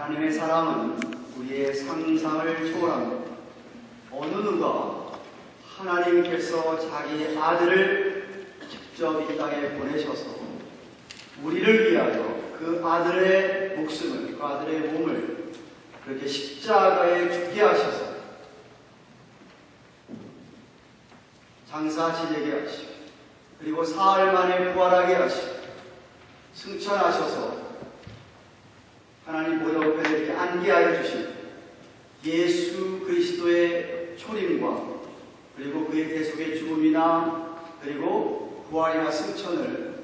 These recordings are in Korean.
하나님의 사랑은 우리의 상상을 초월합니다. 어느 누가 하나님께서 자기 아들을 직접 이 땅에 보내셔서 우리를 위하여 그 아들의 목숨을, 그 아들의 몸을 그렇게 십자가에 죽게 하셔서 장사 지내게 하시고, 그리고 사흘 만에 부활하게 하시고, 승천하셔서 하나님 보좌 우편에 이렇게 안기하여 주신 예수 그리스도의 초림과 그리고 그의 대속의 죽음이나 그리고 부활이나 승천을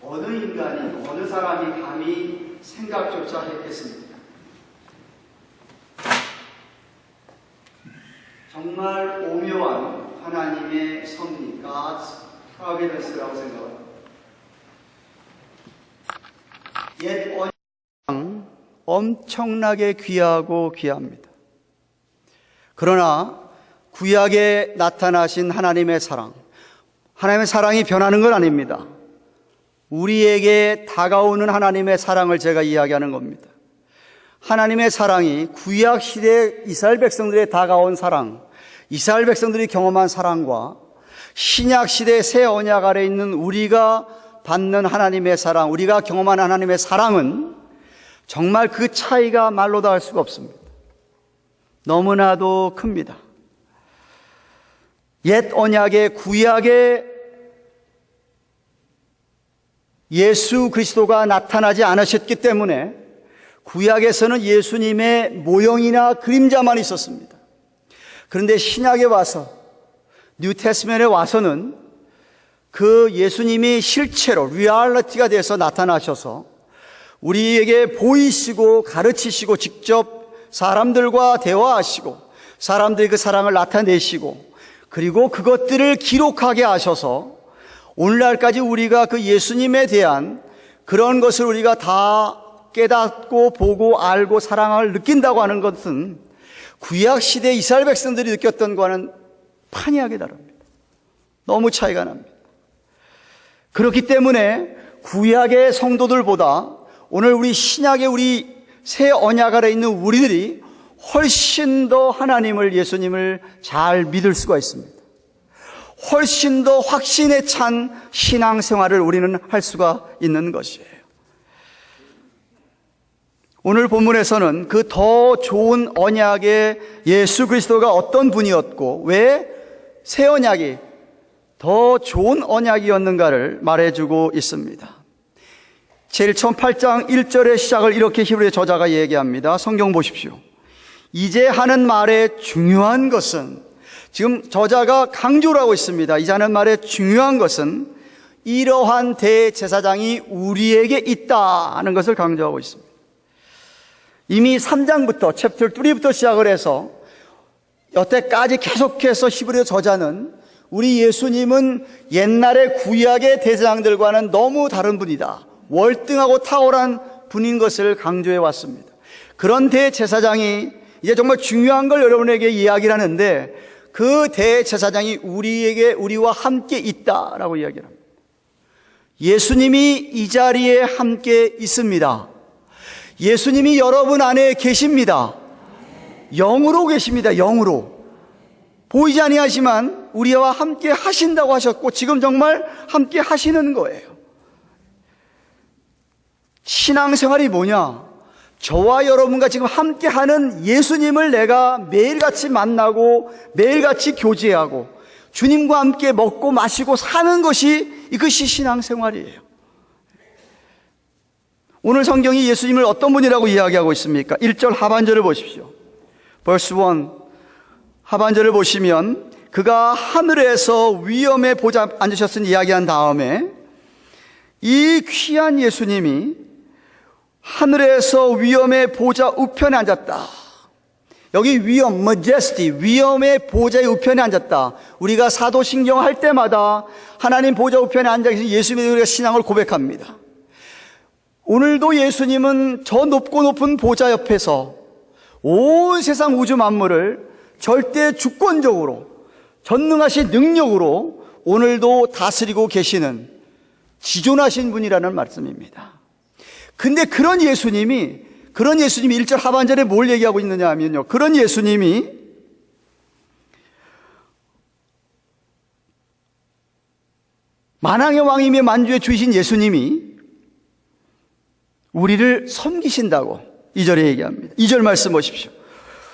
어느 인간이, 어느 사람이 감히 생각조차 했겠습니까? 정말 오묘한 하나님의 섭리, God's providence라고 생각합니다. 옛 엄청나게 귀하고 귀합니다. 그러나 구약에 나타나신 하나님의 사랑이 변하는 건 아닙니다. 우리에게 다가오는 하나님의 사랑을 제가 이야기하는 겁니다. 하나님의 사랑이 구약 시대 이스라엘 백성들에 다가온 사랑, 이스라엘 백성들이 경험한 사랑과 신약 시대 새 언약 아래 있는 우리가 받는 하나님의 사랑, 우리가 경험한 하나님의 사랑은 정말 그 차이가 말로 다 할 수가 없습니다. 너무나도 큽니다. 옛 언약의 구약에 예수 그리스도가 나타나지 않으셨기 때문에 구약에서는 예수님의 모형이나 그림자만 있었습니다. 그런데 신약에 와서, 뉴테스트먼트에 와서는 그 예수님이 실체로 리얼리티가 돼서 나타나셔서 우리에게 보이시고 가르치시고 직접 사람들과 대화하시고 사람들이 그 사랑을 나타내시고 그리고 그것들을 기록하게 하셔서 오늘날까지 우리가 그 예수님에 대한 그런 것을 우리가 다 깨닫고 보고 알고 사랑을 느낀다고 하는 것은 구약시대 이스라엘 백성들이 느꼈던 것과는 판이하게 다릅니다. 너무 차이가 납니다. 그렇기 때문에 구약의 성도들보다 오늘 우리 신약의 우리 새 언약 아래 있는 우리들이 훨씬 더 하나님을, 예수님을 잘 믿을 수가 있습니다. 훨씬 더 확신에 찬 신앙생활을 우리는 할 수가 있는 것이에요. 오늘 본문에서는 그 더 좋은 언약의 예수 그리스도가 어떤 분이었고 왜 새 언약이 더 좋은 언약이었는가를 말해주고 있습니다. 제일 처음 8장 1절의 시작을 이렇게 히브리 저자가 얘기합니다. 성경 보십시오. 이제 하는 말의 중요한 것은, 지금 저자가 강조를 하고 있습니다. 이제 하는 말의 중요한 것은 이러한 대제사장이 우리에게 있다 하는 것을 강조하고 있습니다. 이미 3장부터 챕터 3부터 시작을 해서 여태까지 계속해서 히브리 저자는 우리 예수님은 옛날의 구약의 대제사장들과는 너무 다른 분이다, 월등하고 탁월한 분인 것을 강조해 왔습니다. 그런 대제사장이 이제 정말 중요한 걸 여러분에게 이야기를 하는데 그 대제사장이 우리와 함께 있다라고 이야기를 합니다. 예수님이 이 자리에 함께 있습니다. 예수님이 여러분 안에 계십니다. 영으로 계십니다. 영으로. 보이지 아니하지만 우리와 함께 하신다고 하셨고 지금 정말 함께 하시는 거예요. 신앙생활이 뭐냐? 저와 여러분과 지금 함께하는 예수님을 내가 매일같이 만나고 매일같이 교제하고 주님과 함께 먹고 마시고 사는 것이, 이것이 신앙생활이에요. 오늘 성경이 예수님을 어떤 분이라고 이야기하고 있습니까? 1절 하반절을 보십시오. verse 1 하반절을 보시면 그가 하늘에서 위엄에 보좌 앉으셨으니 이야기한 다음에 이 귀한 예수님이 하늘에서 위엄의 보좌 우편에 앉았다. 여기 위엄, majesty, 위엄의 보좌의 우편에 앉았다. 우리가 사도신경 할 때마다 하나님 보좌 우편에 앉아 계신 예수님에 우리가 신앙을 고백합니다. 오늘도 예수님은 저 높고 높은 보좌 옆에서 온 세상 우주 만물을 절대 주권적으로 전능하신 능력으로 오늘도 다스리고 계시는 지존하신 분이라는 말씀입니다. 근데 그런 예수님이 그런 예수님이 1절 하반절에 뭘 얘기하고 있느냐 하면요, 그런 예수님이 만왕의 왕이며 만주의 주이신 예수님이 우리를 섬기신다고 2절에 얘기합니다. 2절 말씀 보십시오.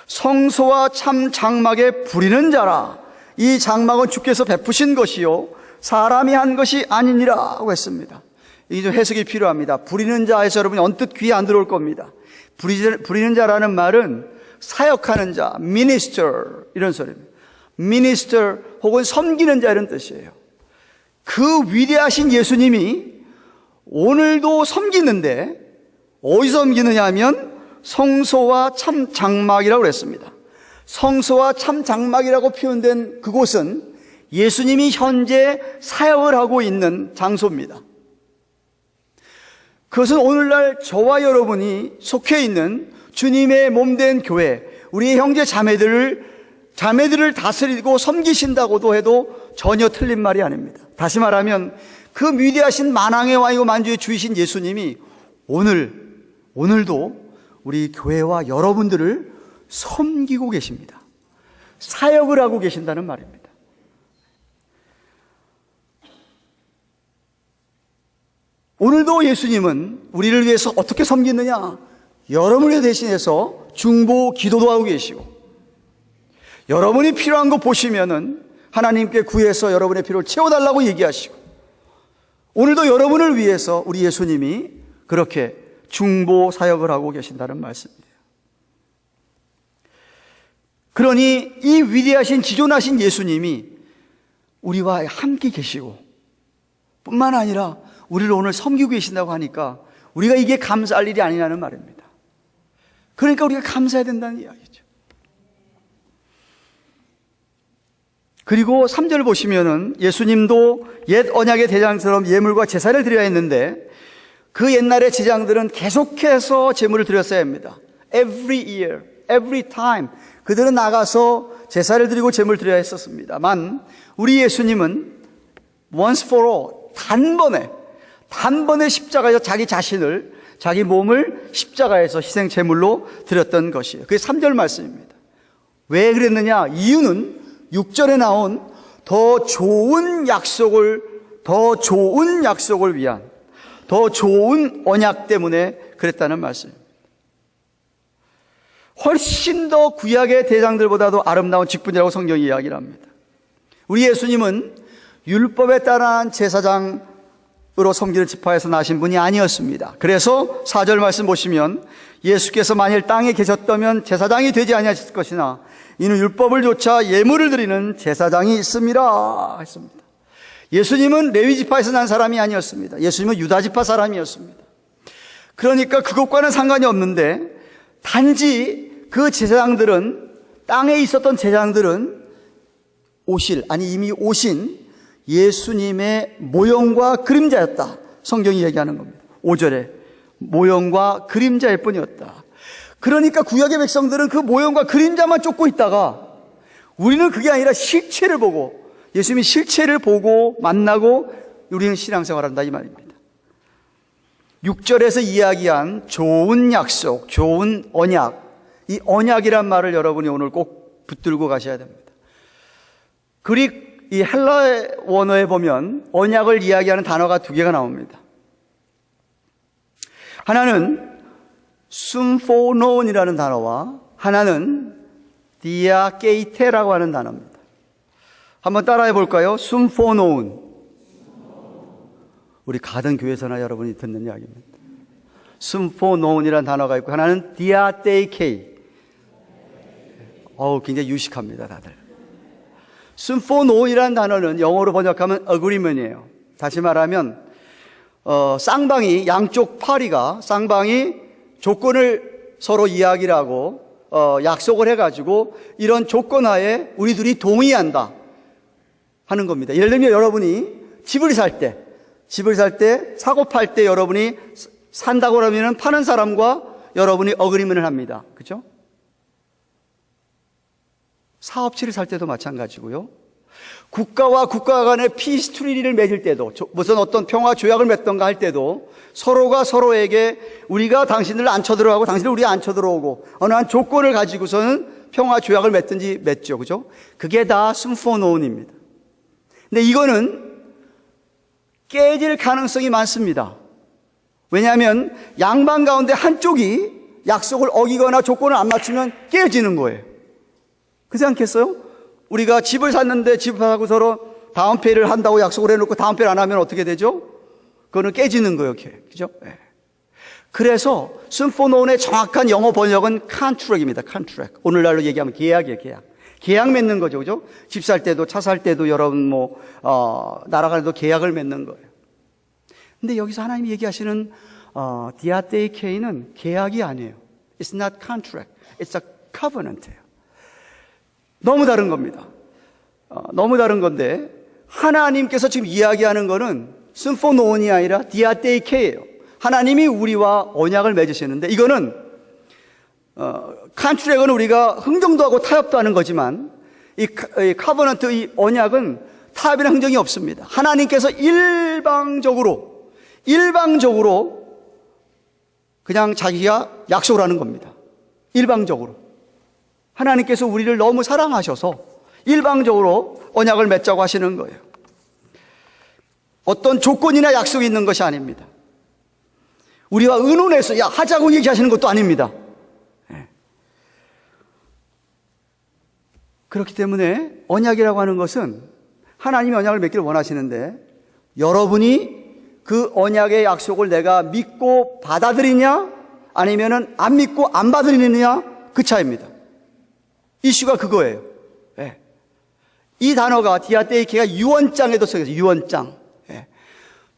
성소와 참 장막에 부리는 자라. 이 장막은 주께서 베푸신 것이요 사람이 한 것이 아니니라 고 했습니다. 이게 좀 해석이 필요합니다. 부리는 자에서 여러분이 언뜻 귀에 안 들어올 겁니다. 부리는 자라는 말은 사역하는 자, minister 이런 소리입니다. minister 혹은 섬기는 자 이런 뜻이에요. 그 위대하신 예수님이 오늘도 섬기는데 어디서 섬기느냐 하면 성소와 참 장막이라고 그랬습니다. 성소와 참 장막이라고 표현된 그곳은 예수님이 현재 사역을 하고 있는 장소입니다. 그것은 오늘날 저와 여러분이 속해 있는 주님의 몸된 교회, 우리의 형제 자매들을 다스리고 섬기신다고도 해도 전혀 틀린 말이 아닙니다. 다시 말하면 그 위대하신 만왕의 왕이고 만주의 주이신 예수님이 오늘도 우리 교회와 여러분들을 섬기고 계십니다. 사역을 하고 계신다는 말입니다. 오늘도 예수님은 우리를 위해서 어떻게 섬기느냐? 여러분을 대신해서 중보 기도도 하고 계시고, 여러분이 필요한 거 보시면은 하나님께 구해서 여러분의 필요를 채워달라고 얘기하시고, 오늘도 여러분을 위해서 우리 예수님이 그렇게 중보 사역을 하고 계신다는 말씀이에요. 그러니 이 위대하신 지존하신 예수님이 우리와 함께 계시고 뿐만 아니라 우리를 오늘 섬기고 계신다고 하니까 우리가 이게 감사할 일이 아니라는 말입니다. 그러니까 우리가 감사해야 된다는 이야기죠. 그리고 3절 보시면은 예수님도 옛 언약의 대장처럼 예물과 제사를 드려야 했는데 그 옛날의 제장들은 계속해서 제물을 드렸어야 합니다. Every year, every time 그들은 나가서 제사를 드리고 제물을 드려야 했었습니다만 우리 예수님은 once for all 단번에 십자가에서 자기 몸을 십자가에서 희생 제물로 드렸던 것이에요. 그게 3절 말씀입니다. 왜 그랬느냐? 이유는 6절에 나온 더 좋은 약속을 위한 더 좋은 언약 때문에 그랬다는 말씀입니다. 훨씬 더 구약의 대장들보다도 아름다운 직분이라고 성경이 이야기를 합니다. 우리 예수님은 율법에 따른 제사장으로 섬기는 지파에서 나신 분이 아니었습니다. 그래서 4절 말씀 보시면 예수께서 만일 땅에 계셨다면 제사장이 되지 아니하셨을 것이나 이는 율법을 조차 예물을 드리는 제사장이 있음이라 했습니다. 예수님은 레위 지파에서 난 사람이 아니었습니다. 예수님은 유다 지파 사람이었습니다. 그러니까 그것과는 상관이 없는데 단지 그 제사장들은 땅에 있었던 제사장들은 이미 오신 예수님의 모형과 그림자였다. 성경이 얘기하는 겁니다. 5절에 모형과 그림자일 뿐이었다. 그러니까 구약의 백성들은 그 모형과 그림자만 쫓고 있다가 우리는 그게 아니라 실체를 보고 예수님이 실체를 보고 만나고 우리는 신앙생활한다 이 말입니다. 6절에서 이야기한 좋은 약속, 좋은 언약, 이 언약이란 말을 여러분이 오늘 꼭 붙들고 가셔야 됩니다. 이 헬라의 원어에 보면 언약을 이야기하는 단어가 2개가 나옵니다. 하나는 숨포논이라는 단어와 하나는 디아케이테라고 하는 단어입니다. 한번 따라해 볼까요? 숨포논. 우리 가든 교회에서나 여러분이 듣는 이야기입니다. 숨포논이라는 단어가 있고 하나는 디아테이케이. 굉장히 유식합니다, 다들. 숨포논이라는 단어는 영어로 번역하면 agreement이에요. 다시 말하면 쌍방이 양쪽 파리가 쌍방이 조건을 서로 이야기를 하고 약속을 해가지고 이런 조건 하에 우리 둘이 동의한다 하는 겁니다. 예를 들면 여러분이 집을 살 때 사고 팔 때 여러분이 산다고 하면 파는 사람과 여러분이 어그리먼을 합니다. 그렇죠? 사업체를 살 때도 마찬가지고요. 국가와 국가 간의 피스 트리티를 맺을 때도, 무슨 어떤 평화 조약을 맺던가 할 때도 서로가 서로에게 우리가 당신들을 안 쳐들어가고 당신들 우리 안 쳐들어오고 어느 한 조건을 가지고서는 평화 조약을 맺든지 맺죠. 그죠? 그게 다 심포노온입니다. 근데 이거는 깨질 가능성이 많습니다. 왜냐하면 양방 가운데 한쪽이 약속을 어기거나 조건을 안 맞추면 깨지는 거예요. 그렇지 않겠어요? 우리가 집을 샀는데 집을 사고 서로 다음 회를 한다고 약속을 해놓고 다음 회를 안 하면 어떻게 되죠? 그거는 깨지는 거예요. 그죠? 네. 그래서 심포노온의 정확한 영어 번역은 컨트랙입니다. 컨트랙. 오늘날로 얘기하면 계약이에요. 계약 맺는 거죠. 그죠? 집 살 때도 차 살 때도 여러분 날아가는 계약을 맺는 거예요. 근데 여기서 하나님이 얘기하시는 디아테이케이는 계약이 아니에요. It's not contract. It's a covenant예요. 너무 다른 겁니다. 너무 다른 건데 하나님께서 지금 이야기하는 거는 심포노온이 아니라 디아테이케예요. 하나님이 우리와 언약을 맺으시는데 이거는 컨트랙은 우리가 흥정도 하고 타협도 하는 거지만 이 커버넌트, 이 언약은 타협이나 흥정이 없습니다. 하나님께서 일방적으로 그냥 자기가 약속을 하는 겁니다. 일방적으로. 하나님께서 우리를 너무 사랑하셔서 일방적으로 언약을 맺자고 하시는 거예요. 어떤 조건이나 약속이 있는 것이 아닙니다. 우리와 의논해서 하자고 얘기하시는 것도 아닙니다. 그렇기 때문에 언약이라고 하는 것은 하나님이 언약을 맺기를 원하시는데 여러분이 그 언약의 약속을 내가 믿고 받아들이냐 아니면은 안 믿고 안 받아들이느냐 그 차이입니다. 이슈가 그거예요. 네. 이 단어가 디아테이케가 유언장에도 써있어요. 유언장. 네.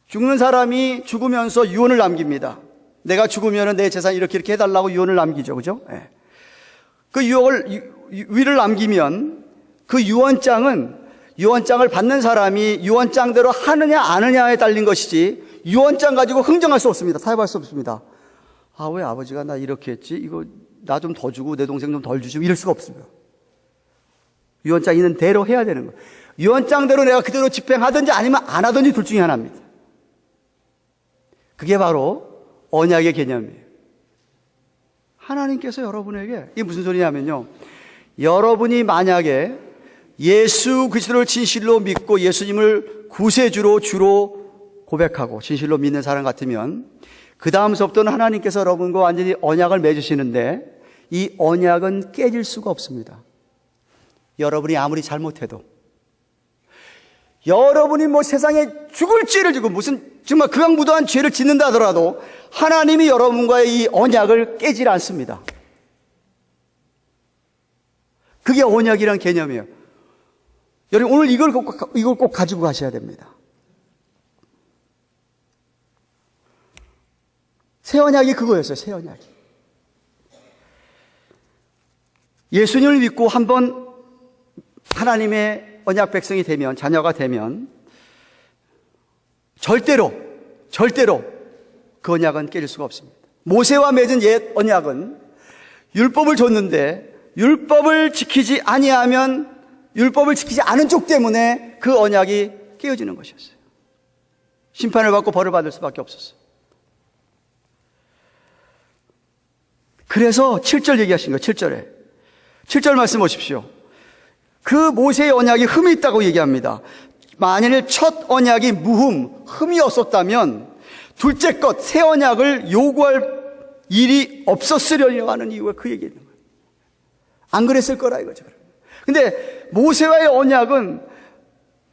죽는 사람이 죽으면서 유언을 남깁니다. 내가 죽으면은 내 재산 이렇게 해달라고 유언을 남기죠. 그죠? 네. 그 위를 남기면 그 유언장을 받는 사람이 유언장대로 하느냐 안 하느냐에 달린 것이지 유언장 가지고 흥정할 수 없습니다. 타협할 수 없습니다. 왜 아버지가 나 이렇게 했지? 이거 나 좀 더 주고 내 동생 좀 덜 주시고 이럴 수가 없습니다. 유언장 있는 대로 해야 되는 거예요. 유언장대로 내가 그대로 집행하든지 아니면 안 하든지 둘 중에 하나입니다. 그게 바로 언약의 개념이에요. 하나님께서 여러분에게 이게 무슨 소리냐면요. 여러분이 만약에 예수 그리스도를 진실로 믿고 예수님을 구세주로 주로 고백하고 진실로 믿는 사람 같으면 그 다음서부터는 하나님께서 여러분과 완전히 언약을 맺으시는데 이 언약은 깨질 수가 없습니다. 여러분이 아무리 잘못해도 여러분이 세상에 죽을 죄를 지고 무슨 정말 극악무도한 죄를 짓는다 하더라도 하나님이 여러분과의 이 언약을 깨질 않습니다. 그게 언약이란 개념이에요. 여러분 오늘 이걸 꼭 가지고 가셔야 됩니다. 새 언약이 그거였어요. 새 언약이. 예수님을 믿고 한번 하나님의 언약 백성이 되면, 자녀가 되면 절대로 그 언약은 깨질 수가 없습니다. 모세와 맺은 옛 언약은 율법을 줬는데 율법을 지키지 아니하면 율법을 지키지 않은 쪽 때문에 그 언약이 깨어지는 것이었어요. 심판을 받고 벌을 받을 수밖에 없었어요. 그래서 7절 얘기하신 거예요. 7절에. 7절 말씀 보십시오. 그 모세의 언약이 흠이 있다고 얘기합니다. 만일 첫 언약이 흠이 없었다면 둘째 것, 새 언약을 요구할 일이 없었으려고 하는 이유가 그 얘기예요. 안 그랬을 거라 이거죠. 근데 모세와의 언약은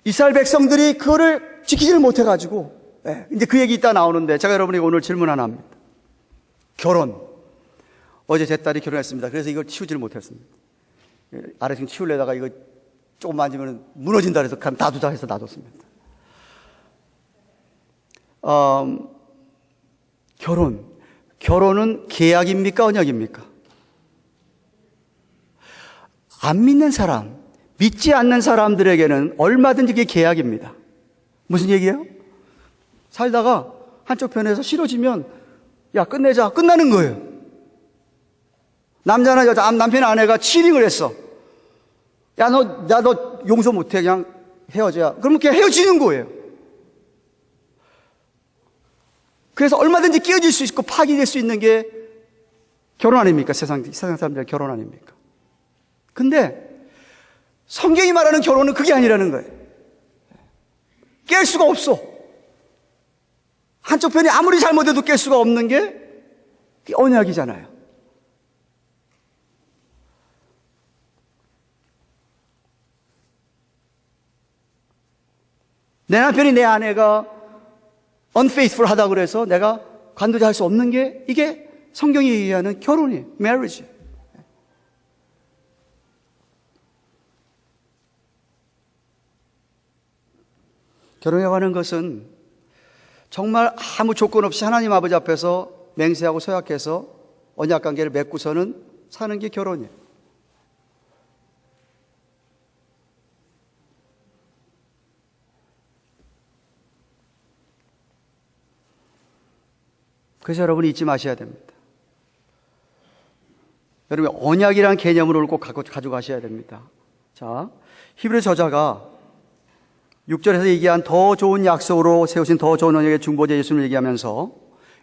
이스라엘 백성들이 그거를 지키지를 못해가지고, 이제 그 얘기 이따 나오는데 제가 여러분에게 오늘 질문 하나 합니다. 결혼. 어제 제 딸이 결혼했습니다. 그래서 이걸 치우지를 못했습니다. 아래 지금 치우려다가 이거 조금 만지면 무너진다 그래서 놔두자 해서 놔뒀습니다. 결혼은 계약입니까? 언약입니까? 안 믿는 사람, 믿지 않는 사람들에게는 얼마든지 그게 계약입니다. 무슨 얘기예요? 살다가 한쪽 편에서 싫어지면 끝내자. 끝나는 거예요. 남자나 여자, 남편 아내가 치링을 했어. 너 용서 못해. 그냥 헤어져야. 그러면 그냥 헤어지는 거예요. 그래서 얼마든지 끼어질 수 있고 파기될 수 있는 게 결혼 아닙니까? 세상 사람들 결혼 아닙니까? 근데 성경이 말하는 결혼은 그게 아니라는 거예요. 깰 수가 없어. 한쪽 편이 아무리 잘못해도 깰 수가 없는 게 언약이잖아요. 내 남편이 내 아내가 unfaithful 하다고 그래서 내가 관두자 할 수 없는 게 이게 성경이 얘기하는 결혼이에요. marriage. 결혼에 관한 것은 정말 아무 조건 없이 하나님 아버지 앞에서 맹세하고 서약해서 언약관계를 맺고서는 사는 게 결혼이에요. 그래서 여러분이 잊지 마셔야 됩니다. 여러분 언약이라는 개념을 꼭 가져가셔야 됩니다. 자, 히브리 저자가 6절에서 얘기한 더 좋은 약속으로 세우신 더 좋은 언약의 중보자 예수님을 얘기하면서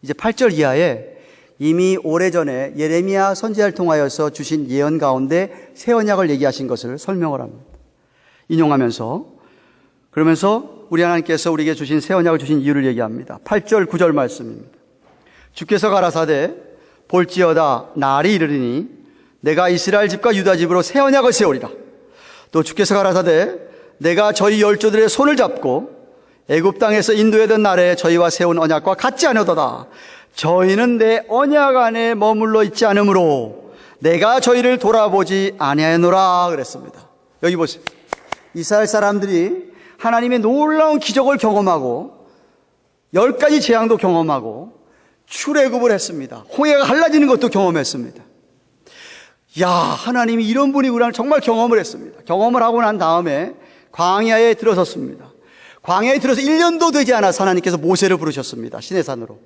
이제 8절 이하에 이미 오래전에 예레미야 선지자를 통하여서 주신 예언 가운데 새 언약을 얘기하신 것을 설명을 합니다. 인용하면서 그러면서 우리 하나님께서 우리에게 주신 새 언약을 주신 이유를 얘기합니다. 8절 9절 말씀입니다. 주께서 가라사대 볼지어다 날이 이르리니 내가 이스라엘 집과 유다 집으로 새 언약을 세우리라. 또 주께서 가라사대 내가 저희 열조들의 손을 잡고 애굽 땅에서 인도하던 날에 저희와 세운 언약과 같지 않으도다. 저희는 내 언약 안에 머물러 있지 않으므로 내가 저희를 돌아보지 아니하노라 그랬습니다. 여기 보세요. 이스라엘 사람들이 하나님의 놀라운 기적을 경험하고 10가지 재앙도 경험하고 출애굽을 했습니다. 홍해가 갈라지는 것도 경험했습니다. 야, 하나님이 이런 분이구나 정말 경험을 했습니다. 경험을 하고 난 다음에 광야에 들어섰습니다. 광야에 들어서 1년도 되지 않아서 하나님께서 모세를 부르셨습니다. 시내산으로.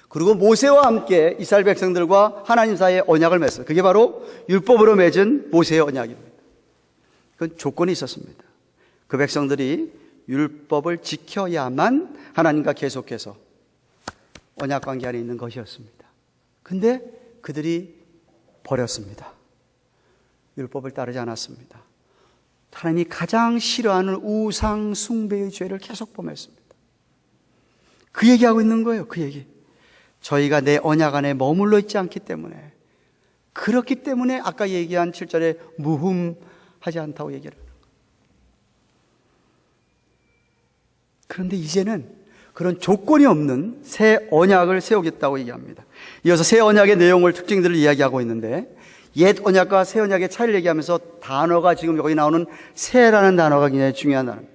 그리고 모세와 함께 이스라엘 백성들과 하나님 사이에 언약을 맺었어요. 그게 바로 율법으로 맺은 모세의 언약입니다. 그건 조건이 있었습니다. 그 백성들이 율법을 지켜야만 하나님과 계속해서 언약관계 안에 있는 것이었습니다. 근데 그들이 버렸습니다. 율법을 따르지 않았습니다. 하나님이 가장 싫어하는 우상 숭배의 죄를 계속 범했습니다. 그 얘기하고 있는 거예요. 그 얘기. 저희가 내 언약 안에 머물러 있지 않기 때문에, 그렇기 때문에 아까 얘기한 7절에 무흠하지 않다고 얘기를 하는 거예요. 그런데 이제는 그런 조건이 없는 새 언약을 세우겠다고 얘기합니다. 이어서 새 언약의 내용을 특징들을 이야기하고 있는데, 옛 언약과 새 언약의 차이를 얘기하면서 단어가 지금 여기 나오는 새라는 단어가 굉장히 중요한 단어입니다.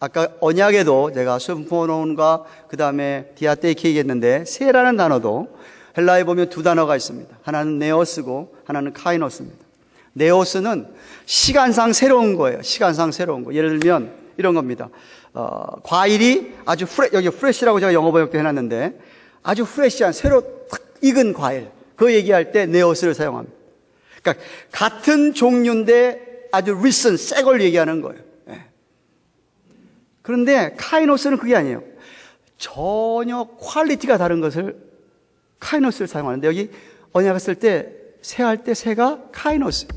아까 언약에도 제가 스ymphonon과 그 다음에 디아테이키 얘기했는데, 새라는 단어도 헬라에 보면 두 단어가 있습니다. 하나는 네오스고 하나는 카이노스입니다. 네오스는 시간상 새로운 거예요. 시간상 새로운 거. 예를 들면 이런 겁니다. 과일이 아주 여기 프레시라고 제가 영어 번역도 해놨는데, 아주 프레시한 새로 딱 익은 과일, 그 얘기할 때 네오스를 사용합니다. 그러니까 같은 종류인데 아주 recent, 새 걸 얘기하는 거예요. 예. 그런데 카이노스는 그게 아니에요. 전혀 퀄리티가 다른 것을 카이노스를 사용하는데, 여기 언약을 쓸 때 새할 때 새가 카이노스,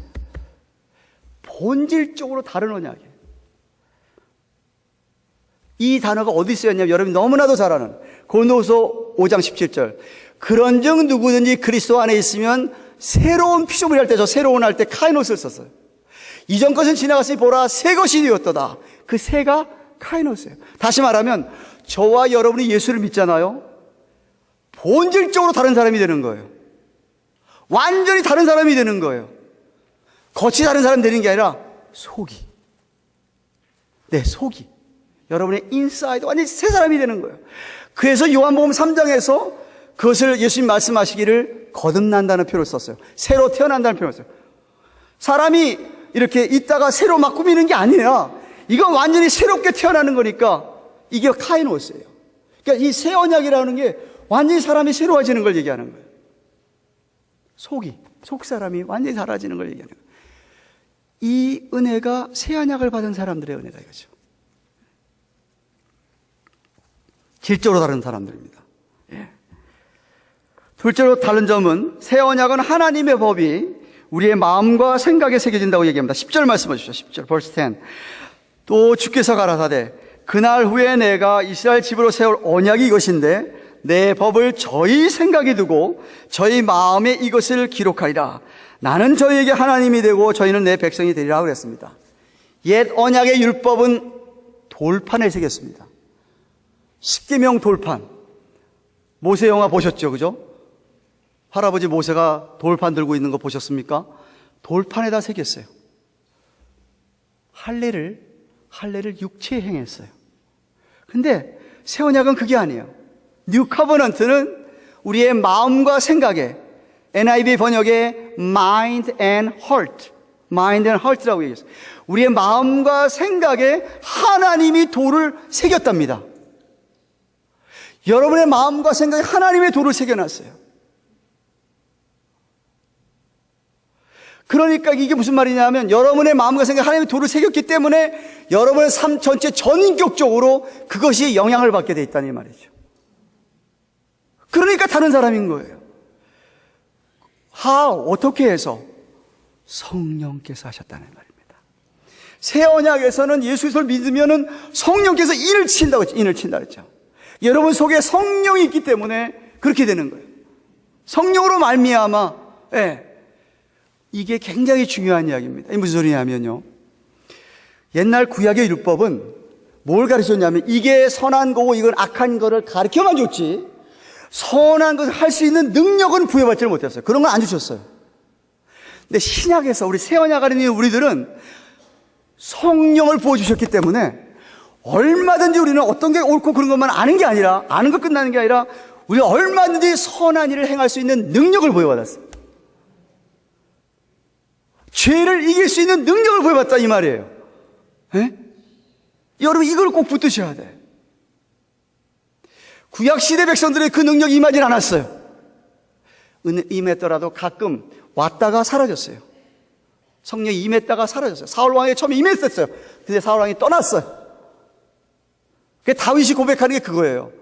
본질적으로 다른 언약이에요. 이 단어가 어디 쓰였냐면, 여러분이 너무나도 잘 아는 고린도후서 5장 17절, 그런즉 누구든지 그리스도 안에 있으면 새로운 피조물이 할 때, 저 새로운 할 때 카이노스를 썼어요. 이전 것은 지나갔으니 보라 새 것이 되었도다. 그 새가 카이노스예요. 다시 말하면 저와 여러분이 예수를 믿잖아요. 본질적으로 다른 사람이 되는 거예요. 완전히 다른 사람이 되는 거예요. 겉이 다른 사람이 되는 게 아니라 속이, 네, 속이, 여러분의 인사이드 완전히 새 사람이 되는 거예요. 그래서 요한복음 3장에서 그것을 예수님 말씀하시기를 거듭난다는 표현을 썼어요. 새로 태어난다는 표현을 썼어요. 사람이 이렇게 있다가 새로 막 꾸미는 게 아니라 이건 완전히 새롭게 태어나는 거니까 이게 카이노스예요. 그러니까 이 새 언약이라는 게 완전히 사람이 새로워지는 걸 얘기하는 거예요. 속이, 속 사람이 완전히 달라지는 걸 얘기하는 거예요. 이 은혜가 새 언약을 받은 사람들의 은혜다 이거죠. 질적으로 다른 사람들입니다. 예. 둘째로 다른 점은 새 언약은 하나님의 법이 우리의 마음과 생각에 새겨진다고 얘기합니다. 10절 말씀 보십시오. 10절 verse 10. 또 주께서 가라사대 그날 후에 내가 이스라엘 집으로 세울 언약이 이것인데 내 법을 저희 생각에 두고 저희 마음에 이것을 기록하리라. 나는 저희에게 하나님이 되고 저희는 내 백성이 되리라 그랬습니다. 옛 언약의 율법은 돌판에 새겼습니다. 십계명 돌판. 모세 영화 보셨죠? 그죠? 할아버지 모세가 돌판 들고 있는 거 보셨습니까? 돌판에다 새겼어요. 할례를 육체에 행했어요. 근데 새 언약은 그게 아니에요. 뉴 커버넌트는 우리의 마음과 생각에, NIV 번역에 mind and heart라고 얘기했어요. 우리의 마음과 생각에 하나님이 돌을 새겼답니다. 여러분의 마음과 생각에 하나님의 돌을 새겨놨어요. 그러니까 이게 무슨 말이냐면 여러분의 마음과 생각에 하나님의 돌을 새겼기 때문에 여러분의 삶 전체 전인격적으로 그것이 영향을 받게 돼 있다는 말이죠. 그러니까 다른 사람인 거예요. 어떻게 해서? 성령께서 하셨다는 말입니다. 새 언약에서는 예수 그리스도를 믿으면은 성령께서 인을 친다 그랬죠. 여러분 속에 성령이 있기 때문에 그렇게 되는 거예요. 성령으로 말미암아, 이게 굉장히 중요한 이야기입니다. 이게 무슨 소리냐면요. 옛날 구약의 율법은 뭘 가르쳤냐면 이게 선한 거고 이건 악한 거를 가르쳐만 줬지 선한 것을 할 수 있는 능력은 부여받지를 못했어요. 그런 건 안 주셨어요. 근데 신약에서 우리 새 언약 안에 있는 우리들은 성령을 부어주셨기 때문에 얼마든지 우리는 어떤 게 옳고 그런 것만 아는 게 아니라 아는 것 끝나는 게 아니라 우리가 얼마든지 선한 일을 행할 수 있는 능력을 부여받았어요. 죄를 이길 수 있는 능력을 부여받았다 이 말이에요. 여러분 이걸 꼭 붙드셔야 돼. 구약시대 백성들의 그 능력이 임하지 않았어요. 임했더라도 가끔 왔다가 사라졌어요. 성령이 임했다가 사라졌어요. 사울왕이 처음에 임했었어요. 근데 사울왕이 떠났어요. 다윗이 고백하는 게 그거예요.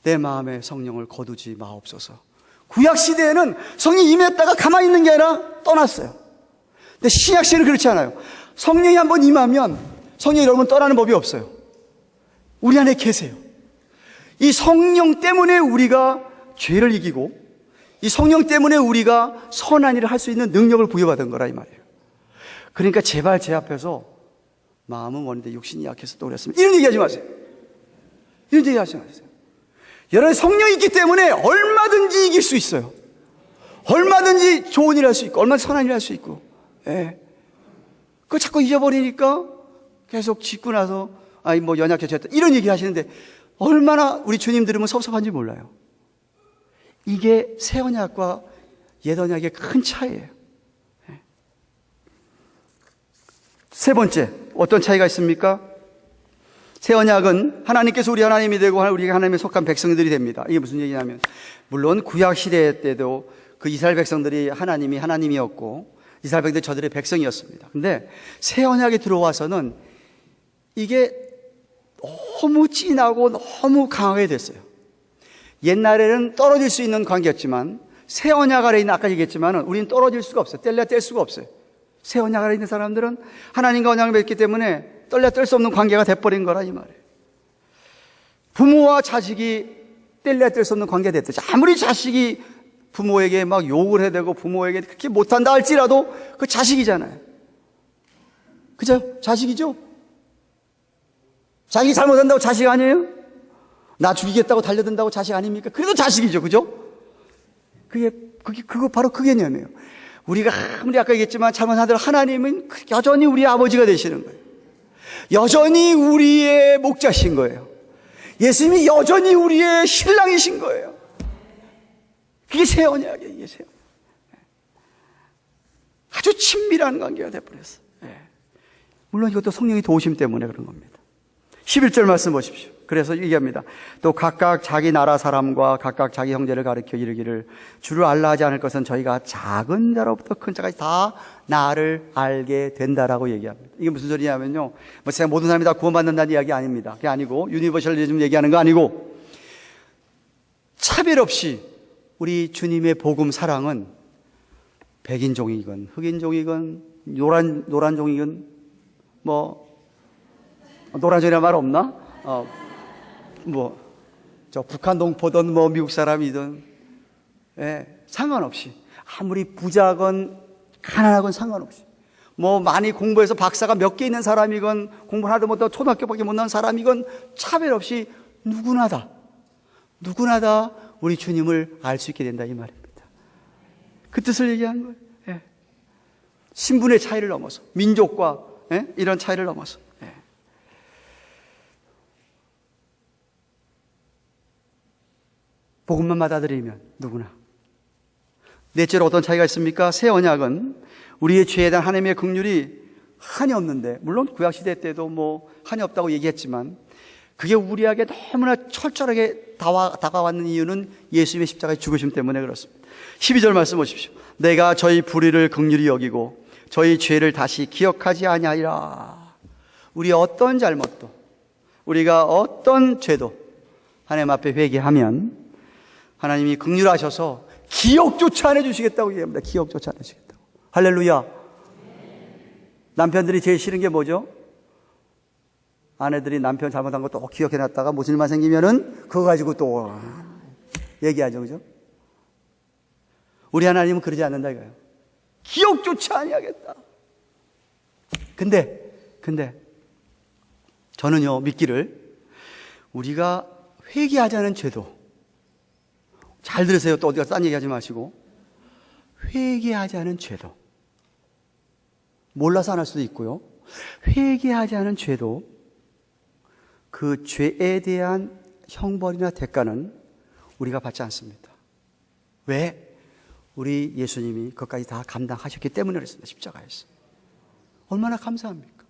내 마음에 성령을 거두지 마옵소서. 구약시대에는 성령이 임했다가 가만히 있는 게 아니라 떠났어요. 근데 신약시대는 그렇지 않아요. 성령이 한번 임하면 성령이 여러분 떠나는 법이 없어요. 우리 안에 계세요. 이 성령 때문에 우리가 죄를 이기고 이 성령 때문에 우리가 선한 일을 할 수 있는 능력을 부여받은 거라 이 말이에요. 그러니까 제발 제 앞에서 마음은 원인데 육신이 약해서 또 그랬습니다. 이런 얘기하지 마세요. 이런 얘기하지 마세요. 여러분 성령이 있기 때문에 얼마든지 이길 수 있어요. 얼마든지 좋은 일 할 수 있고 얼마든지 선한 일 할 수 있고 그거 자꾸 잊어버리니까 계속 짓고 나서 연약해졌다 이런 얘기 하시는데 얼마나 우리 주님 들으면 섭섭한지 몰라요. 이게 새 언약과 옛 언약의 큰 차이예요. 세 번째, 어떤 차이가 있습니까? 새 언약은 하나님께서 우리 하나님이 되고 우리가 하나님에 속한 백성들이 됩니다. 이게 무슨 얘기냐면 물론 구약 시대 때도 그 이스라엘 백성들이 하나님이었고 이스라엘 백성들이 저들의 백성이었습니다. 근데 새 언약에 들어와서는 이게 너무 진하고 너무 강하게 됐어요. 옛날에는 떨어질 수 있는 관계였지만 새 언약 아래 있는 아까 얘기했지만 우리는 떨어질 수가 없어요. 뗄래야 뗄 수가 없어요. 새 언약 아래 있는 사람들은 하나님과 언약을 맺기 때문에 떨려 뗄 수 없는 관계가 돼버린 거라 이 말이에요. 부모와 자식이 뗄래야 뗄 수 없는 관계가 됐듯이 아무리 자식이 부모에게 막 욕을 해대고 부모에게 그렇게 못한다 할지라도 그 자식이잖아요. 그죠? 자식이죠? 자식이 잘못한다고 자식 아니에요? 나 죽이겠다고 달려든다고 자식 아닙니까? 그래도 자식이죠. 그죠? 그거 바로 그 개념이에요. 우리가 아무리 아까 얘기했지만 잘못하더라도 하나님은 여전히 우리 아버지가 되시는 거예요. 여전히 우리의 목자신 거예요. 예수님이 여전히 우리의 신랑이신 거예요. 그게 새 언약이에요. 이게 새 언약. 아주 친밀한 관계가 돼버렸어요. 물론 이것도 성령의 도우심 때문에 그런 겁니다. 11절 말씀 보십시오. 그래서 얘기합니다. 또 각각 자기 나라 사람과 각각 자기 형제를 가르쳐 이르기를 주를 알라 하지 않을 것은 저희가 작은 자로부터 큰 자까지 다 나를 알게 된다라고 얘기합니다. 이게 무슨 소리냐면요, 뭐 제가 모든 사람이 다 구원받는다는 이야기 아닙니다. 그게 아니고 유니버셜리즘 얘기하는 거 아니고, 차별 없이 우리 주님의 복음 사랑은 백인종이건 흑인종이건 노란종이건, 뭐 노란종이라는 말 없나? 저 북한 동포든 뭐 미국 사람이든, 상관없이, 아무리 부자건 가난하건 상관없이, 뭐 많이 공부해서 박사가 몇 개 있는 사람이건 공부를 하다 못해 초등학교밖에 못 나온 사람이건 차별 없이 누구나 다 우리 주님을 알 수 있게 된다, 이 말입니다. 그 뜻을 얘기한 거예요. 신분의 차이를 넘어서, 민족과 이런 차이를 넘어서. 복음만 받아들이면 누구나. 넷째로 어떤 차이가 있습니까? 새 언약은 우리의 죄에 대한 하나님의 긍휼이 한이 없는데, 물론 구약시대 때도 뭐 한이 없다고 얘기했지만, 그게 우리에게 너무나 철저하게 다가왔는 이유는 예수님의 십자가의 죽으심 때문에 그렇습니다. 12절 말씀 보십시오. 내가 저희 불의를 긍휼히 여기고 저희 죄를 다시 기억하지 아니하리라. 우리 어떤 잘못도, 우리가 어떤 죄도 하나님 앞에 회개하면 하나님이 긍휼하셔서 기억조차 안 해주시겠다고 얘기합니다. 기억조차 안 해주시겠다고. 할렐루야. 남편들이 제일 싫은 게 뭐죠? 아내들이 남편 잘못한 거 또 기억해놨다가 무슨 일만 생기면은 그거 가지고 또 얘기하죠, 그죠? 우리 하나님은 그러지 않는다 이거예요. 기억조차 아니하겠다. 근데 저는요, 믿기를, 우리가 회개하자는 죄도, 잘 들으세요. 또 어디 가서 딴 얘기하지 마시고, 회개하지 않은 죄도, 몰라서 안 할 수도 있고요, 회개하지 않은 죄도 그 죄에 대한 형벌이나 대가는 우리가 받지 않습니다. 왜? 우리 예수님이 그것까지 다 감당하셨기 때문에 그렇습니다. 십자가에서. 얼마나 감사합니까?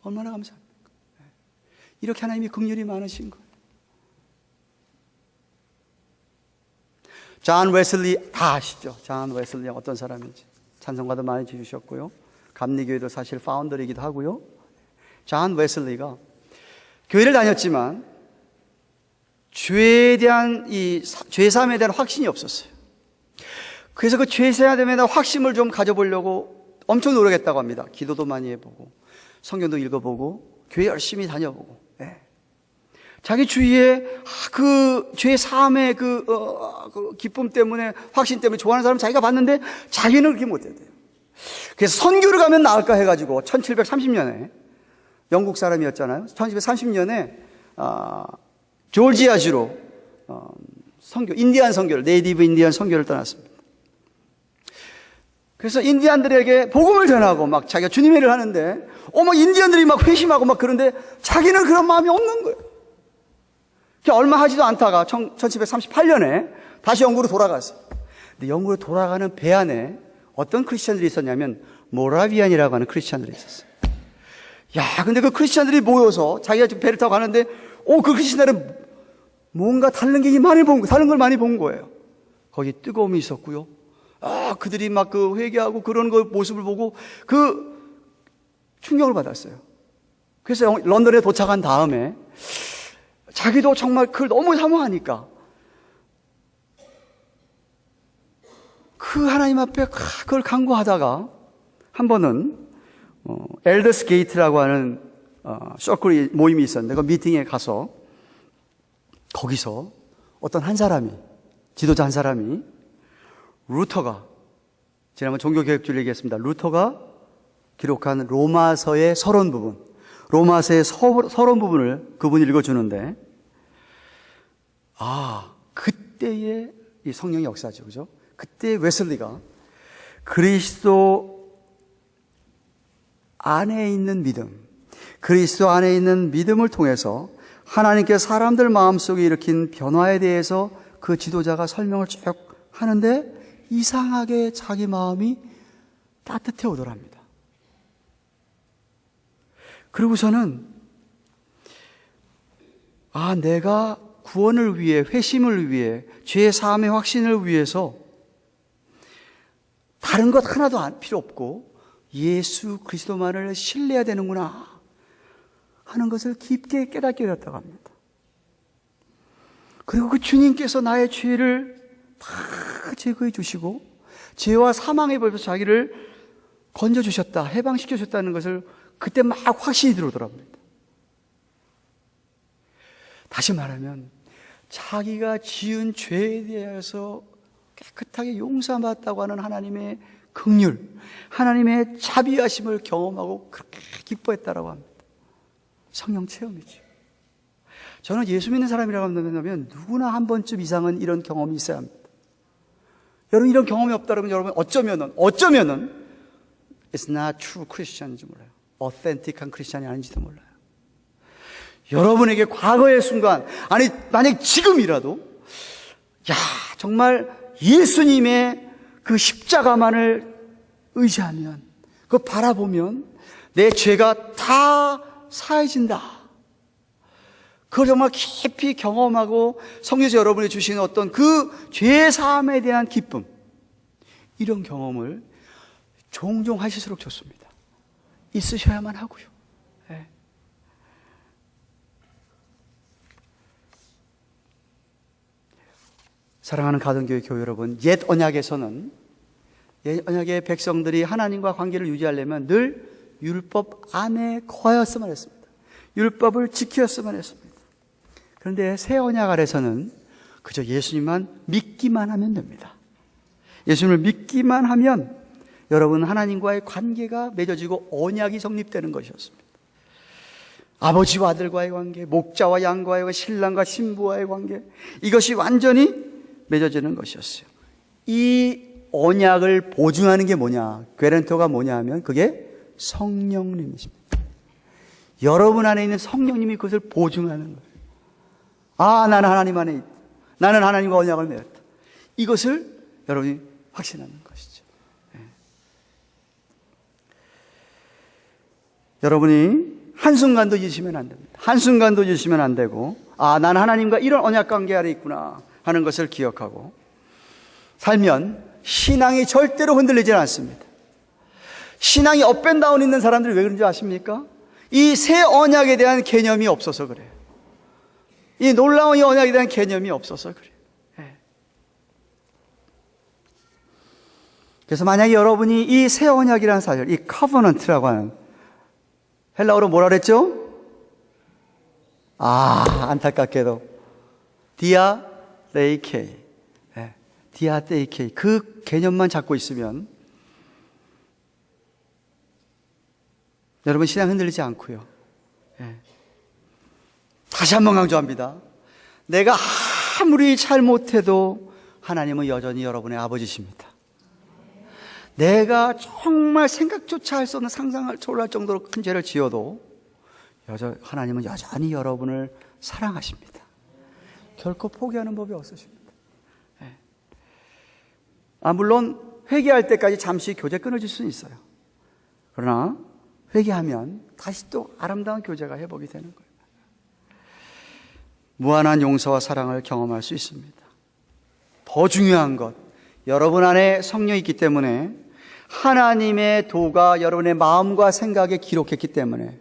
얼마나 감사합니까? 이렇게 하나님이 긍휼이 많으신 거예요. 존 웨슬리 다 아시죠? 존 웨슬리 어떤 사람인지. 찬송가도 많이 지으셨고요, 감리교회도 사실 파운더이기도 하고요. 존 웨슬리가 교회를 다녔지만 죄에 대한 죄사함에 대한 확신이 없었어요. 그래서 그 죄사함에 대한 확신을 좀 가져보려고 엄청 노력했다고 합니다. 기도도 많이 해보고 성경도 읽어보고 교회 열심히 다녀보고, 자기 주위에 그 죄사함의 그 기쁨 때문에, 확신 때문에 좋아하는 사람 자기가 봤는데 자기는 그렇게 못했대요. 그래서 선교를 가면 나을까 해가지고 1730년에, 영국 사람이었잖아요. 1730년에 조지아주로 인디안 선교를, 네이티브 인디안 선교를 떠났습니다. 그래서 인디안들에게 복음을 전하고 막 자기가 주님의 일을 하는데, 막 인디안들이 막 회심하고 막 그런데 자기는 그런 마음이 없는 거예요. 얼마 하지도 않다가 1738년에 다시 영국으로 돌아갔어요. 근데 영국으로 돌아가는 배 안에 어떤 크리스천들이 있었냐면 모라비안이라고 하는 크리스천들이 있었어요. 근데 그 크리스천들이 모여서 자기가 지금 배를 타고 가는데, 그 크리스천들은 뭔가 다른 걸 많이 본 거예요. 거기 뜨거움이 있었고요. 그들이 막 그 회개하고 그런 그 모습을 보고 그 충격을 받았어요. 그래서 런던에 도착한 다음에 자기도 정말 그걸 너무 사모하니까 그 하나님 앞에 그걸 간구하다가 한 번은 엘더스 게이트라고 하는 서클 모임이 있었는데, 그 미팅에 가서 거기서 어떤 한 사람이, 지도자 한 사람이, 루터가, 지난번 종교개혁주를 얘기했습니다. 루터가 기록한 로마서의 서론 부분, 로마서의 서론 부분을 그분이 읽어주는데, 그때의 이 성령의 역사죠, 그죠? 그때 웨슬리가 그리스도 안에 있는 믿음, 그리스도 안에 있는 믿음을 통해서 하나님께 사람들 마음속에 일으킨 변화에 대해서 그 지도자가 설명을 쭉 하는데, 이상하게 자기 마음이 따뜻해 오더랍니다. 그러고서는 내가 구원을 위해, 회심을 위해, 죄 사함의 확신을 위해서 다른 것 하나도 필요 없고 예수 그리스도만을 신뢰해야 되는구나 하는 것을 깊게 깨닫게 되었다고 합니다. 그리고 그 주님께서 나의 죄를 다 제거해 주시고 죄와 사망의 법에서 자기를 건져주셨다, 해방시켜주셨다는 것을 그때 막 확신이 들어오더랍니다. 다시 말하면 자기가 지은 죄에 대해서 깨끗하게 용서받았다고 하는 하나님의 긍휼, 하나님의 자비하심을 경험하고 그렇게 기뻐했다라고 합니다. 성령 체험이죠. 저는 예수 믿는 사람이라고 한다면 누구나 한 번쯤 이상은 이런 경험이 있어야 합니다. 여러분 이런 경험이 없다면 여러분 어쩌면은 It's not true Christian인지 몰라요. authentic한 크리스찬이 아닌지도 몰라요. 여러분에게 과거의 순간, 아니 만약 지금이라도 정말 예수님의 그 십자가만을 의지하면, 그거 바라보면 내 죄가 다 사해진다. 그걸 정말 깊이 경험하고 성령께서 여러분이 주시는 어떤 그 죄사함에 대한 기쁨, 이런 경험을 종종 하실수록 좋습니다. 있으셔야만 하고요. 네. 사랑하는 가든교회 교회 여러분, 옛 언약에서는, 옛 언약의 백성들이 하나님과 관계를 유지하려면 늘 율법 안에 거하였으면 했습니다. 율법을 지켰으면 했습니다. 그런데 새 언약 아래서는 그저 예수님만 믿기만 하면 됩니다. 예수님을 믿기만 하면 여러분 하나님과의 관계가 맺어지고 언약이 성립되는 것이었습니다. 아버지와 아들과의 관계, 목자와 양과의 관계, 신랑과 신부와의 관계, 이것이 완전히 맺어지는 것이었어요. 이 언약을 보증하는 게 뭐냐, 괴렌토가 뭐냐 하면 그게 성령님이십니다. 여러분 안에 있는 성령님이 그것을 보증하는 거예요. 나는 하나님 안에 있다. 나는 하나님과 언약을 맺었다. 이것을 여러분이 확신하는 것이죠. 네. 여러분이 한순간도 잊으시면 안 됩니다. 한순간도 잊으시면 안 되고, 나는 하나님과 이런 언약 관계 안에 있구나 하는 것을 기억하고 살면 신앙이 절대로 흔들리지 않습니다. 신앙이 업앤다운 있는 사람들이 왜 그런지 아십니까? 이 새 언약에 대한 개념이 없어서 그래요. 이 놀라운 이 언약에 대한 개념이 없어서 그래요. 네. 그래서 만약에 여러분이 이 새 언약이라는 사실, 이 커버넌트라고 하는, 헬라어로 뭐라 그랬죠? 안타깝게도 디아 데이케이, 디아 데이케이, 그 개념만 잡고 있으면 여러분 신앙 흔들리지 않고요. 다시 한번 강조합니다. 내가 아무리 잘못해도 하나님은 여전히 여러분의 아버지십니다. 내가 정말 생각조차 할 수 없는, 상상을 초월할 정도로 큰 죄를 지어도 하나님은 여전히 여러분을 사랑하십니다. 결코 포기하는 법이 없으십니다. 물론 회개할 때까지 잠시 교제 끊어질 수는 있어요. 그러나 회개하면 다시 또 아름다운 교제가 회복이 되는 거예요. 무한한 용서와 사랑을 경험할 수 있습니다. 더 중요한 것, 여러분 안에 성령이 있기 때문에 하나님의 도가 여러분의 마음과 생각에 기록했기 때문에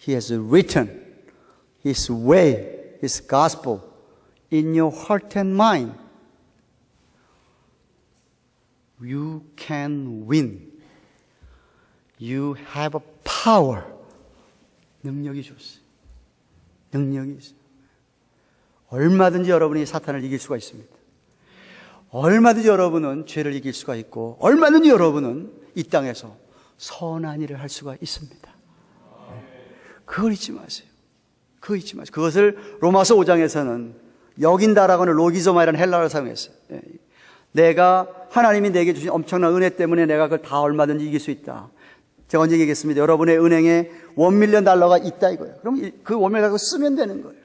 He has written His way, His gospel in your heart and mind. You can win. You have a power. 능력이 좋습니다. 능력이 있어요. 얼마든지 여러분이 사탄을 이길 수가 있습니다. 얼마든지 여러분은 죄를 이길 수가 있고, 얼마든지 여러분은 이 땅에서 선한 일을 할 수가 있습니다. 그걸 잊지 마세요. 그거 잊지 마세요. 그것을 로마서 5장에서는 여긴다라고 하는 로기조마이라는 헬라어를 사용했어요. 내가, 하나님이 내게 주신 엄청난 은혜 때문에 내가 그걸 다 얼마든지 이길 수 있다. 제가 언제 얘기했습니다. 여러분의 은행에 $1,000,000가 있다 이거예요. 그럼 그 $1,000,000 갖고 쓰면 되는 거예요.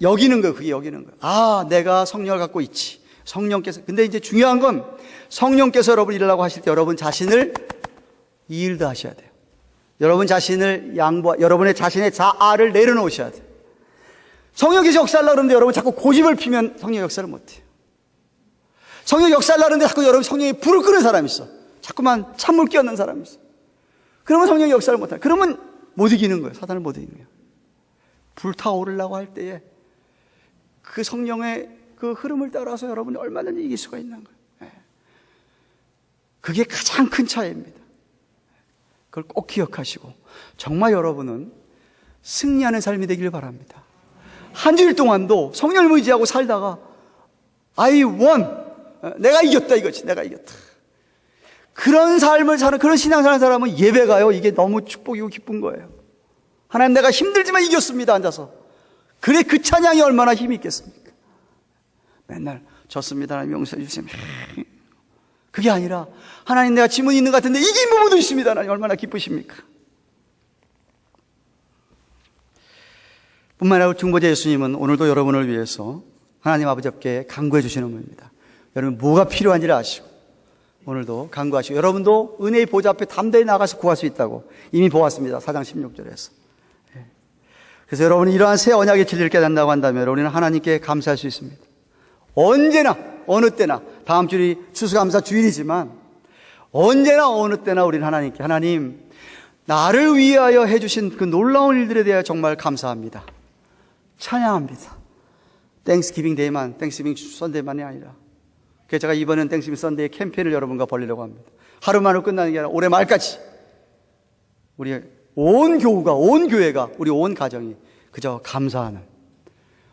여기는 거예요. 그게 여기는 거예요. 내가 성령을 갖고 있지. 성령께서. 근데 이제 중요한 건 성령께서 여러분 일하려고 하실 때 여러분 자신을 yield 하셔야 돼요. 여러분 자신을 여러분의 자신의 자아를 내려놓으셔야 돼요. 성령의 역사를 하려는데 여러분 자꾸 고집을 피면 성령 역사를 못해요. 성령 역사를 하는데 자꾸 여러분 성령의 불을 끄는 사람이 있어. 자꾸만 찬물 끼얹는 사람이 있어. 그러면 성령 역사를 못해. 그러면 못 이기는 거예요. 사단을 못 이기는 거예요. 불타오르려고 할 때에 그 성령의 그 흐름을 따라서 여러분이 얼마든지 이길 수가 있는 거예요. 그게 가장 큰 차이입니다. 그걸 꼭 기억하시고 정말 여러분은 승리하는 삶이 되길 바랍니다. 한 주일 동안도 성령을 의지하고 살다가 I won, 내가 이겼다 이거지. 내가 이겼다. 그런 삶을 사는, 그런 신앙 사는 사람은 예배가요, 이게 너무 축복이고 기쁜 거예요. 하나님, 내가 힘들지만 이겼습니다. 앉아서. 그래, 그 찬양이 얼마나 힘이 있겠습니까? 맨날 졌습니다. 하나님 용서해 주세요. 그게 아니라 하나님, 내가 지문이 있는 것 같은데 이긴 부분도 있습니다. 하나님, 얼마나 기쁘십니까? 뿐만 아니라 중보자 예수님은 오늘도 여러분을 위해서 하나님 아버지 앞에 간구해 주시는 분입니다. 여러분 뭐가 필요한지를 아시고 오늘도 간구하시고, 여러분도 은혜의 보좌 앞에 담대히 나가서 구할 수 있다고 이미 보았습니다. 4장 16절에서. 그래서 여러분이 이러한 새 언약의 진리를 깨닫는다고 한다면 우리는 하나님께 감사할 수 있습니다. 언제나 어느 때나, 다음 주일이 추수감사 주일이지만 언제나 어느 때나 우리는 하나님께, 하나님 나를 위하여 해주신 그 놀라운 일들에 대하여 정말 감사합니다. 찬양합니다. 땡스기빙 데이만, 땡스기빙 선데이만이 아니라, 그래서 제가 이번엔 땡스기빙 선데이 캠페인을 여러분과 벌리려고 합니다. 하루만으로 끝나는 게 아니라 올해 말까지 우리 온 교우가, 온 교회가, 우리 온 가정이 그저 감사하는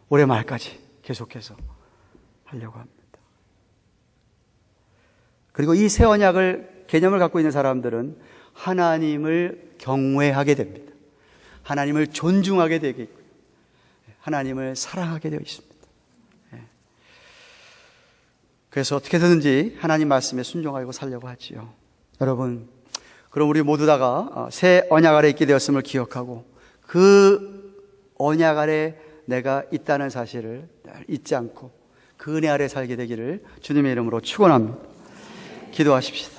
올해 말까지 계속해서 하려고 합니다. 그리고 이 새 언약을, 개념을 갖고 있는 사람들은 하나님을 경외하게 됩니다. 하나님을 존중하게 되겠고요. 하나님을 사랑하게 되어 있습니다. 그래서 어떻게든지 하나님 말씀에 순종하고 살려고 하지요. 여러분, 그럼 우리 모두 다가 새 언약 아래 있게 되었음을 기억하고 그 언약 아래 내가 있다는 사실을 잊지 않고 그 은혜 아래 살게 되기를 주님의 이름으로 축원합니다. 기도하십시다.